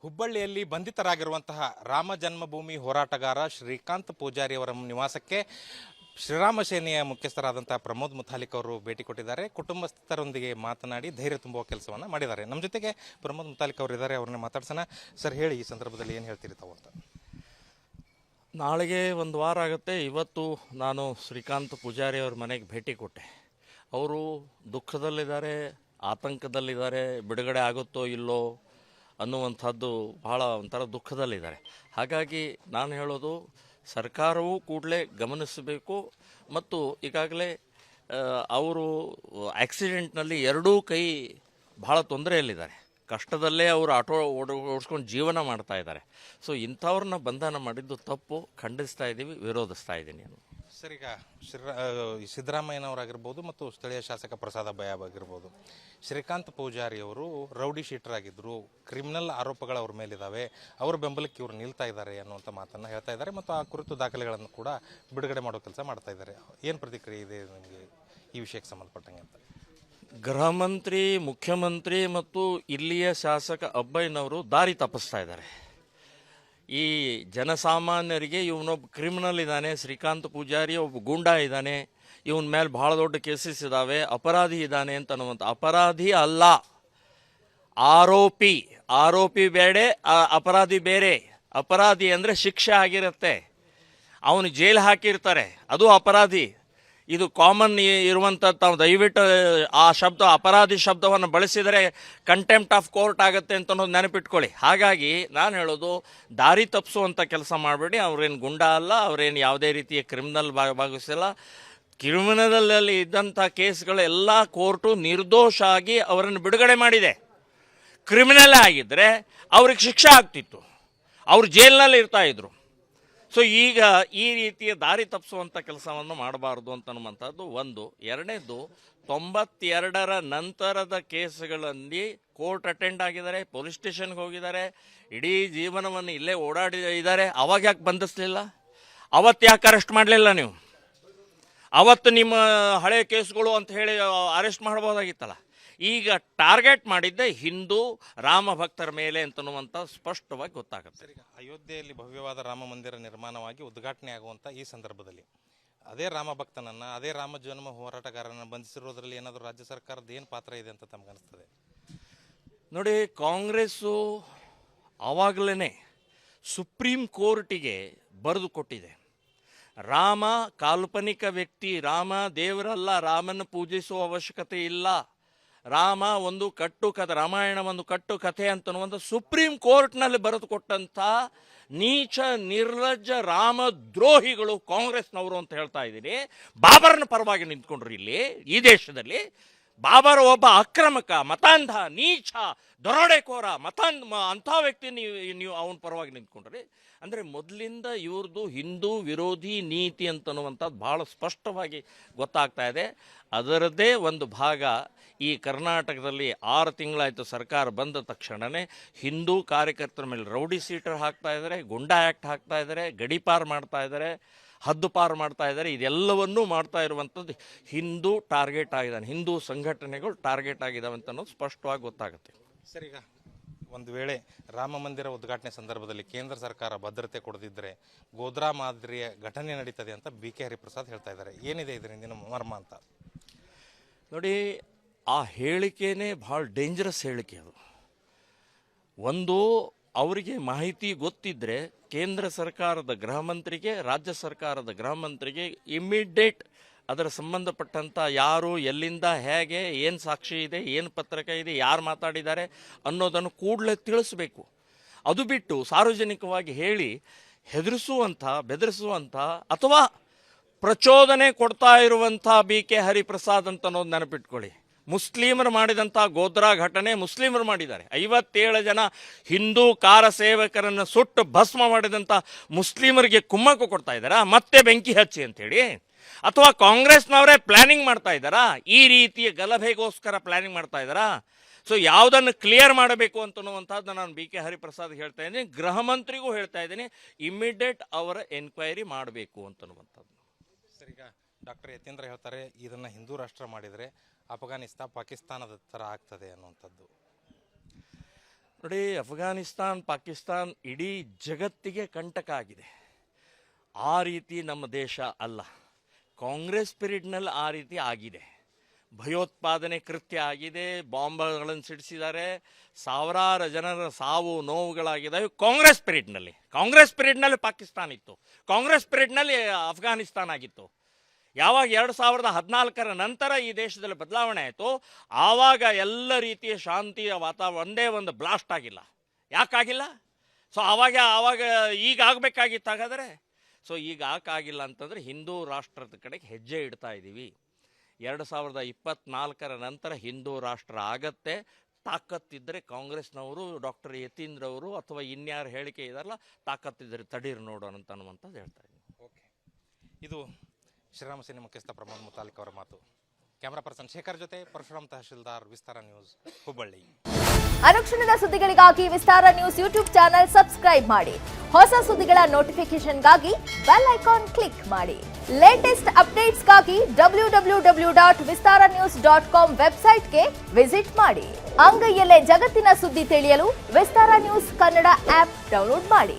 ಹುಬ್ಬಳ್ಳಿಯಲ್ಲಿ ಬಂಧಿತರಾಗಿರುವಂತಹ ರಾಮ ಜನ್ಮಭೂಮಿ ಹೋರಾಟಗಾರ ಶ್ರೀಕಾಂತ್ ಪೂಜಾರಿ ಅವರ ನಿವಾಸಕ್ಕೆ ಶ್ರೀರಾಮ ಸೇನೆಯ ಮುಖ್ಯಸ್ಥರಾದಂತಹ ಪ್ರಮೋದ್ ಮುತಾಲಿಕ್ ಅವರು ಭೇಟಿ ಕೊಟ್ಟಿದ್ದಾರೆ. ಕುಟುಂಬಸ್ಥರೊಂದಿಗೆ ಮಾತನಾಡಿ ಧೈರ್ಯ ತುಂಬುವ ಕೆಲಸವನ್ನು ಮಾಡಿದ್ದಾರೆ. ನಮ್ಮ ಜೊತೆಗೆ ಪ್ರಮೋದ್ ಮುತಾಲಿಕ್ ಅವರು ಇದ್ದಾರೆ, ಅವ್ರನ್ನ ಮಾತಾಡ್ಸೋಣ. ಸರ್, ಹೇಳಿ, ಈ ಸಂದರ್ಭದಲ್ಲಿ ಏನು ಹೇಳ್ತೀರಿ ತಾವು ಅಂತ? ನಾಳೆಗೆ ಒಂದು ವಾರ ಆಗುತ್ತೆ. ಇವತ್ತು ನಾನು ಶ್ರೀಕಾಂತ್ ಪೂಜಾರಿ ಅವ್ರ ಮನೆಗೆ ಭೇಟಿ ಕೊಟ್ಟೆ. ಅವರು ದುಃಖದಲ್ಲಿದ್ದಾರೆ, ಆತಂಕದಲ್ಲಿದ್ದಾರೆ, ಬಿಡುಗಡೆ ಆಗುತ್ತೋ ಇಲ್ಲೋ ಅನ್ನುವಂಥದ್ದು ಭಾಳ ಒಂಥರ ದುಃಖದಲ್ಲಿದ್ದಾರೆ. ಹಾಗಾಗಿ ನಾನು ಹೇಳೋದು, ಸರ್ಕಾರವೂ ಕೂಡಲೇ ಗಮನಿಸಬೇಕು. ಮತ್ತು ಈಗಾಗಲೇ ಅವರು ಆಕ್ಸಿಡೆಂಟ್ನಲ್ಲಿ ಎರಡೂ ಕೈ ಭಾಳ ತೊಂದರೆಯಲ್ಲಿದ್ದಾರೆ. ಕಷ್ಟದಲ್ಲೇ ಅವರು ಆಟೋ ಓಡಿಸ್ಕೊಂಡು ಜೀವನ ಮಾಡ್ತಾ ಇದ್ದಾರೆ. ಸೊ ಇಂಥವ್ರನ್ನ ಬಂಧನ ಮಾಡಿದ್ದು ತಪ್ಪು, ಖಂಡಿಸ್ತಾ ಇದ್ದೀವಿ, ವಿರೋಧಿಸ್ತಾ ಇದ್ದೀನಿ. ಸರ್, ಈಗ ಸಿದ್ದರಾಮಯ್ಯನವರಾಗಿರ್ಬೋದು ಮತ್ತು ಸ್ಥಳೀಯ ಶಾಸಕ ಪ್ರಸಾದ ಬಯಾಬ್ ಆಗಿರ್ಬೋದು, ಶ್ರೀಕಾಂತ್ ಪೂಜಾರಿ ಅವರು ರೌಡಿ ಶೀಟರ್ ಆಗಿದ್ದರು, ಕ್ರಿಮಿನಲ್ ಆರೋಪಗಳು ಅವ್ರ ಮೇಲಿದ್ದಾವೆ, ಅವ್ರ ಬೆಂಬಲಕ್ಕೆ ಇವರು ನಿಲ್ತಾ ಇದ್ದಾರೆ ಅನ್ನುವಂಥ ಮಾತನ್ನು ಹೇಳ್ತಾ ಇದ್ದಾರೆ. ಮತ್ತು ಆ ಕುರಿತು ದಾಖಲೆಗಳನ್ನು ಕೂಡ ಬಿಡುಗಡೆ ಮಾಡೋ ಕೆಲಸ ಮಾಡ್ತಾ ಇದ್ದಾರೆ. ಏನು ಪ್ರತಿಕ್ರಿಯೆ ಇದೆ ನಿಮಗೆ ಈ ವಿಷಯಕ್ಕೆ ಸಂಬಂಧಪಟ್ಟಂಗೆ ಅಂತ? ಗೃಹ ಮಂತ್ರಿ, ಮುಖ್ಯಮಂತ್ರಿ ಮತ್ತು ಇಲ್ಲಿಯ ಶಾಸಕ ಅಬ್ಬಯ್ಯನವರು ದಾರಿ ತಪ್ಪಿಸ್ತಾ ಇದ್ದಾರೆ. ಈ ಜನಸಾಮಾನ್ಯರಿಗೆ ಇವನೊಬ್ಬ ಕ್ರಿಮಿನಲ್ ಇದ್ದಾನೆ, ಶ್ರೀಕಾಂತ್ ಪೂಜಾರಿ ಒಬ್ಬ ಗೂಂಡಾ ಇದ್ದಾನೆ, ಇವನ ಮೇಲೆ ಭಾಳ ದೊಡ್ಡ ಕೇಸಸ್ ಇದ್ದಾವೆ, ಅಪರಾಧಿ ಇದ್ದಾನೆ ಅಂತ ಅನ್ನುವಂಥ. ಅಪರಾಧಿ ಅಲ್ಲ, ಆರೋಪಿ ಬೇಡ, ಅಪರಾಧಿ ಬೇರೆ. ಅಪರಾಧಿ ಅಂದರೆ ಶಿಕ್ಷೆ ಆಗಿರುತ್ತೆ, ಅವನು ಜೈಲು ಹಾಕಿರ್ತಾರೆ, ಅದು ಅಪರಾಧಿ. ಇದು ಕಾಮನ್ ಇರುವಂಥದ್ದು. ತಾವು ದಯವಿಟ್ಟು ಆ ಶಬ್ದ, ಅಪರಾಧಿ ಶಬ್ದವನ್ನು ಬಳಸಿದರೆ ಕಂಟೆಂಪ್ಟ್ ಆಫ್ ಕೋರ್ಟ್ ಆಗುತ್ತೆ ಅಂತ ಅನ್ನೋದು ನೆನಪಿಟ್ಕೊಳ್ಳಿ. ಹಾಗಾಗಿ ನಾನು ಹೇಳೋದು, ದಾರಿ ತಪ್ಪಿಸುವಂಥ ಕೆಲಸ ಮಾಡಬೇಡಿ. ಅವ್ರೇನು ಗುಂಡಾ ಅಲ್ಲ, ಅವರೇನು ಯಾವುದೇ ರೀತಿಯ ಕ್ರಿಮಿನಲ್ ಭಾಗವಹಿಸಿಲ್ಲ. ಕ್ರಿಮಿನಲಲ್ಲಿ ಇದ್ದಂಥ ಕೇಸ್ಗಳೆಲ್ಲ ಕೋರ್ಟು ನಿರ್ದೋಷ ಆಗಿ ಅವರನ್ನು ಬಿಡುಗಡೆ ಮಾಡಿದೆ. ಕ್ರಿಮಿನಲ್ ಆಗಿದ್ದರೆ ಅವ್ರಿಗೆ ಶಿಕ್ಷೆ ಆಗ್ತಿತ್ತು, ಅವರು ಜೈಲಿನಲ್ಲಿ ಇರ್ತಾಯಿದ್ರು. ಸೊ ಈಗ ಈ ರೀತಿಯ ದಾರಿ ತಪ್ಪಿಸುವಂಥ ಕೆಲಸವನ್ನು ಮಾಡಬಾರ್ದು ಅಂತನ್ನುವಂಥದ್ದು ಒಂದು. ಎರಡನೇದು, 92ರ ನಂತರದ ಕೇಸ್ಗಳಲ್ಲಿ ಕೋರ್ಟ್ ಅಟೆಂಡ್ ಆಗಿದ್ದಾರೆ, ಪೊಲೀಸ್ ಸ್ಟೇಷನ್ಗೆ ಹೋಗಿದ್ದಾರೆ, ಇಡೀ ಜೀವನವನ್ನು ಇಲ್ಲೇ ಓಡಾಡಿದ್ದಾರೆ. ಅವಾಗ ಯಾಕೆ ಬಂಧಿಸಲಿಲ್ಲ? ಅವತ್ತು ಯಾಕೆ ಅರೆಸ್ಟ್ ಮಾಡಲಿಲ್ಲ ನೀವು? ಅವತ್ತು ನಿಮ್ಮ ಹಳೆ ಕೇಸ್ಗಳು ಅಂತ ಹೇಳಿ ಅರೆಸ್ಟ್ ಮಾಡ್ಬೋದಾಗಿತ್ತಲ್ಲ. ಈಗ ಟಾರ್ಗೆಟ್ ಮಾಡಿದ್ದೆ ಹಿಂದೂ ರಾಮ ಭಕ್ತರ ಮೇಲೆ ಅಂತನ್ನುವಂಥ ಸ್ಪಷ್ಟವಾಗಿ ಗೊತ್ತಾಗುತ್ತೆ. ಈಗ ಅಯೋಧ್ಯೆಯಲ್ಲಿ ಭವ್ಯವಾದ ರಾಮ ಮಂದಿರ ನಿರ್ಮಾಣವಾಗಿ ಉದ್ಘಾಟನೆ ಆಗುವಂಥ ಈ ಸಂದರ್ಭದಲ್ಲಿ ಅದೇ ರಾಮ ಭಕ್ತನನ್ನು, ಅದೇ ರಾಮ ಜನ್ಮ ಹೋರಾಟಗಾರನನ್ನು ಬಂಧಿಸಿರೋದ್ರಲ್ಲಿ ಏನಾದರೂ ರಾಜ್ಯ ಸರ್ಕಾರದ ಏನು ಪಾತ್ರ ಇದೆ ಅಂತ ತಮಗನಿಸ್ತದೆ? ನೋಡಿ, ಕಾಂಗ್ರೆಸ್ಸು ಆವಾಗಲೇ ಸುಪ್ರೀಂ ಕೋರ್ಟಿಗೆ ಬರೆದು ಕೊಟ್ಟಿದೆ, ರಾಮ ಕಾಲ್ಪನಿಕ ವ್ಯಕ್ತಿ, ರಾಮ ದೇವರಲ್ಲ, ರಾಮನ ಪೂಜಿಸುವ ಅವಶ್ಯಕತೆ ಇಲ್ಲ, ರಾಮ ಒಂದು ಕಟ್ಟುಕತೆ, ರಾಮಾಯಣ ಒಂದು ಕಟ್ಟುಕತೆ ಅಂತನ್ನುವಂಥ ಸುಪ್ರೀಂ ಕೋರ್ಟ್ನಲ್ಲಿ ಬರೆದು ಕೊಟ್ಟಂಥ ನೀಚ ನಿರ್ಲಜ್ಜ ರಾಮದ್ರೋಹಿಗಳು ಕಾಂಗ್ರೆಸ್ನವರು ಅಂತ ಹೇಳ್ತಾ ಇದ್ದೀನಿ. ಬಾಬರ್ನ ಪರವಾಗಿ ನಿಂತ್ಕೊಂಡ್ರು ಇಲ್ಲಿ ಈ ದೇಶದಲ್ಲಿ. ಬಾಬರ್ ಒಬ್ಬ ಅಕ್ರಮಕ, ಮತಾಂಧ, ನೀಚ, ದರೋಡೆಕೋರ, ಅಂಥ ವ್ಯಕ್ತಿ ನೀವು ಅವನ ಪರವಾಗಿ ನಿಂತ್ಕೊಂಡ್ರಿ. ಅಂದರೆ ಮೊದಲಿಂದ ಇವ್ರದ್ದು ಹಿಂದೂ ವಿರೋಧಿ ನೀತಿ ಅಂತನ್ನುವಂಥದ್ದು ಭಾಳ ಸ್ಪಷ್ಟವಾಗಿ ಗೊತ್ತಾಗ್ತಾ ಇದೆ. ಅದರದ್ದೇ ಒಂದು ಭಾಗ ಈ ಕರ್ನಾಟಕದಲ್ಲಿ 6 ತಿಂಗಳಾಯಿತು ಸರ್ಕಾರ ಬಂದ ತಕ್ಷಣವೇ ಹಿಂದೂ ಕಾರ್ಯಕರ್ತರ ಮೇಲೆ ರೌಡಿ ಶೀಟರ್ ಹಾಕ್ತಾ ಇದ್ದಾರೆ, ಗುಂಡಾ ಆ್ಯಕ್ಟ್ ಹಾಕ್ತಾ ಇದ್ದಾರೆ, ಗಡಿಪಾರು ಮಾಡ್ತಾ ಇದ್ದಾರೆ, ಹದ್ದುಪಾರು ಮಾಡ್ತಾ ಇದ್ದಾರೆ. ಇದೆಲ್ಲವನ್ನೂ ಮಾಡ್ತಾ ಇರುವಂಥದ್ದು ಹಿಂದೂ ಟಾರ್ಗೆಟ್ ಆಗಿದ್ದಾನೆ, ಹಿಂದೂ ಸಂಘಟನೆಗಳು ಟಾರ್ಗೆಟ್ ಆಗಿದ್ದಾವೆ ಅಂತ ಅನ್ನೋದು ಸ್ಪಷ್ಟವಾಗಿ ಗೊತ್ತಾಗುತ್ತೆ. ಸರ್, ಈಗ ಒಂದು ವೇಳೆ ರಾಮ ಮಂದಿರ ಉದ್ಘಾಟನೆ ಸಂದರ್ಭದಲ್ಲಿ ಕೇಂದ್ರ ಸರ್ಕಾರ ಭದ್ರತೆ ಕೊಡದಿದ್ದರೆ ಗೋಧ್ರಾ ಮಾದರಿಯ ಘಟನೆ ನಡೀತದೆ ಅಂತ BK ಹರಿಪ್ರಸಾದ್ ಹೇಳ್ತಾ ಇದ್ದಾರೆ. ಏನಿದೆ ಇದರಿಂದ ಮರ್ಮ ಅಂತ? ನೋಡಿ, ಆ ಹೇಳಿಕೆನೇ ಭಾಳ ಡೇಂಜರಸ್ ಹೇಳಿಕೆ ಅದು. ಒಂದು, ಅವರಿಗೆ ಮಾಹಿತಿ ಗೊತ್ತಿದ್ದರೆ ಕೇಂದ್ರ ಸರ್ಕಾರದ ಗೃಹ ಮಂತ್ರಿಗೆ, ರಾಜ್ಯ ಸರ್ಕಾರದ ಗೃಹ ಮಂತ್ರಿಗೆ ಇಮ್ಮಿಡಿಯೇಟ್ ಅದರ ಸಂಬಂಧಪಟ್ಟಂಥ ಯಾರು, ಎಲ್ಲಿಂದ, ಹೇಗೆ, ಏನು ಸಾಕ್ಷಿ ಇದೆ, ಏನು ಪತ್ರಿಕೆ ಇದೆ, ಯಾರು ಮಾತಾಡಿದ್ದಾರೆ ಅನ್ನೋದನ್ನು ಕೂಡಲೇ ತಿಳಿಸ್ಬೇಕು. ಅದು ಬಿಟ್ಟು ಸಾರ್ವಜನಿಕವಾಗಿ ಹೇಳಿ ಹೆದರಿಸುವಂಥ, ಬೆದರಿಸುವಂಥ ಅಥವಾ ಪ್ರಚೋದನೆ ಕೊಡ್ತಾ ಇರುವಂಥ BK ಹರಿಪ್ರಸಾದ್ ಅಂತ ಅನ್ನೋದು ನೆನಪಿಟ್ಕೊಳ್ಳಿ. ಮುಸ್ಲಿಮರು ಮಾಡಿದಂಥ ಗೋಧ್ರಾ ಘಟನೆ ಮುಸ್ಲಿಮರು ಮಾಡಿದ್ದಾರೆ. 57 ಜನ ಹಿಂದೂ ಕಾರ ಸೇವಕರನ್ನು ಸುಟ್ಟು ಭಸ್ಮ ಮಾಡಿದಂಥ ಮುಸ್ಲಿಮರಿಗೆ ಕುಮ್ಮಕ್ಕು ಕೊಡ್ತಾ ಇದ್ದಾರಾ? ಮತ್ತೆ ಬೆಂಕಿ ಹಚ್ಚಿ ಅಂಥೇಳಿ? ಅಥವಾ ಕಾಂಗ್ರೆಸ್ನವರೇ ಪ್ಲ್ಯಾನಿಂಗ್ ಮಾಡ್ತಾ ಇದ್ದಾರಾ? ಈ ರೀತಿಯ ಗಲಭೆಗೋಸ್ಕರ ಪ್ಲ್ಯಾನಿಂಗ್ ಮಾಡ್ತಾ ಇದ್ದಾರಾ? ಸೊ ಯಾವುದನ್ನು ಕ್ಲಿಯರ್ ಮಾಡಬೇಕು ಅಂತನ್ನುವಂಥದ್ದು ನಾನು BK ಹರಿಪ್ರಸಾದ್ ಹೇಳ್ತಾ ಇದ್ದೀನಿ, ಗೃಹ ಮಂತ್ರಿಗೂ ಹೇಳ್ತಾ ಇದ್ದೀನಿ, ಇಮ್ಮಿಡಿಯೇಟ್ ಅವರ ಎನ್ಕ್ವೈರಿ ಮಾಡಬೇಕು ಅಂತನ್ನುವಂಥದ್ದು. ಸರ್, ಈಗ ಡಾಕ್ಟರ್ ಯತೀಂದ್ರ ಹೇಳ್ತಾರೆ, ಇದನ್ನು ಹಿಂದೂ ರಾಷ್ಟ್ರ ಮಾಡಿದರೆ ಅಫ್ಘಾನಿಸ್ತಾನ ಪಾಕಿಸ್ತಾನದ ಥರ ಆಗ್ತದೆ ಅನ್ನುವಂಥದ್ದು. ನೋಡಿ, ಅಫ್ಘಾನಿಸ್ತಾನ್ ಪಾಕಿಸ್ತಾನ್ ಇಡೀ ಜಗತ್ತಿಗೆ ಕಂಟಕ ಆಗಿದೆ. ಆ ರೀತಿ ನಮ್ಮ ದೇಶ ಅಲ್ಲ. ಕಾಂಗ್ರೆಸ್ ಪೀರಿಯಡ್ನಲ್ಲಿ ಆ ರೀತಿ ಆಗಿದೆ. ಭಯೋತ್ಪಾದನೆ ಕೃತ್ಯ ಆಗಿದೆ, ಬಾಂಬ್ಗಳನ್ನು ಸಿಡಿಸಿದ್ದಾರೆ, ಸಾವಿರಾರು ಜನರ ಸಾವು ನೋವುಗಳಾಗಿದ್ದಾವೆ ಕಾಂಗ್ರೆಸ್ ಪೀರಿಯಡ್ನಲ್ಲಿ ಪಾಕಿಸ್ತಾನ ಇತ್ತು, ಕಾಂಗ್ರೆಸ್ ಪೀರಿಯಡ್ನಲ್ಲಿ ಅಫ್ಘಾನಿಸ್ತಾನ್ ಆಗಿತ್ತು. ಯಾವಾಗ 2014 ನಂತರ ಈ ದೇಶದಲ್ಲಿ ಬದಲಾವಣೆ ಆಯಿತು, ಆವಾಗ ಎಲ್ಲ ರೀತಿಯ ಶಾಂತಿಯ ವಾತಾವರಣ ಒಂದೇ ಒಂದು ಬ್ಲಾಸ್ಟ್ ಆಗಿಲ್ಲ. ಯಾಕಾಗಿಲ್ಲ? ಸೊ ಆವಾಗ ಈಗ ಆಗಬೇಕಾಗಿತ್ತು. ಹಾಗಾದರೆ ಸೊ ಈಗ ಆಗಿಲ್ಲ ಅಂತಂದರೆ ಹಿಂದೂ ರಾಷ್ಟ್ರದ ಕಡೆಗೆ ಹೆಜ್ಜೆ ಇಡ್ತಾ ಇದ್ದೀವಿ. 2024 ನಂತರ ಹಿಂದೂ ರಾಷ್ಟ್ರ ಆಗತ್ತೆ. ತಾಕತ್ತಿದ್ದರೆ ಕಾಂಗ್ರೆಸ್ನವರು, ಡಾಕ್ಟರ್ ಯತೀಂದ್ರವರು ಅಥವಾ ಇನ್ಯಾರು ಹೇಳಿಕೆ ಇದಾರಲ್ಲ, ತಾಕತ್ತಿದ್ದರೆ ತಡೀರು ನೋಡೋಣ ಅನ್ನುವಂಥದ್ದು ಹೇಳ್ತಾ ಇದ್ದೀನಿ. ಓಕೆ, ಇದು ಶ್ರೀರಾಮ ಸೇನೆ ಮುಖ್ಯಸ್ಥ ಪ್ರಮೋದ್ ಮುತಾಲಿಕ್ ಅವರ ಮಾತು. ಕ್ಯಾಮರಾ ಪರ್ಸನ್ ಶೇಖರ್ ಜೊತೆ ಪರಶುರಾಮ್ ತಹಶೀಲ್ದಾರ್, ವಿಸ್ತಾರ ನ್ಯೂಸ್, ಹುಬ್ಬಳ್ಳಿ. ಅನುಕ್ಷಣದ ಸುದ್ದಿಗಳಿಗಾಗಿ ವಿಸ್ತಾರ ನ್ಯೂಸ್ ಯೂಟ್ಯೂಬ್ ಚಾನೆಲ್ ಸಬ್ಸ್ಕ್ರೈಬ್ ಮಾಡಿ. ಹೊಸ ಸುದ್ದಿಗಳ ನೋಟಿಫಿಕೇಶನ್ಗಾಗಿ ಬೆಲ್ ಐಕಾನ್ ಕ್ಲಿಕ್ ಮಾಡಿ. ಲೇಟೆಸ್ಟ್ ಅಪ್ಡೇಟ್ಸ್ಗಾಗಿ www.vistaranews.com ವೆಬ್ಸೈಟ್ಗೆ ವಿಸಿಟ್ ಮಾಡಿ. ಅಂಗೈಯಲ್ಲೇ ಜಗತ್ತಿನ ಸುದ್ದಿ ತಿಳಿಯಲು ವಿಸ್ತಾರ ನ್ಯೂಸ್ ಕನ್ನಡ ಆಪ್ ಡೌನ್ಲೋಡ್ ಮಾಡಿ.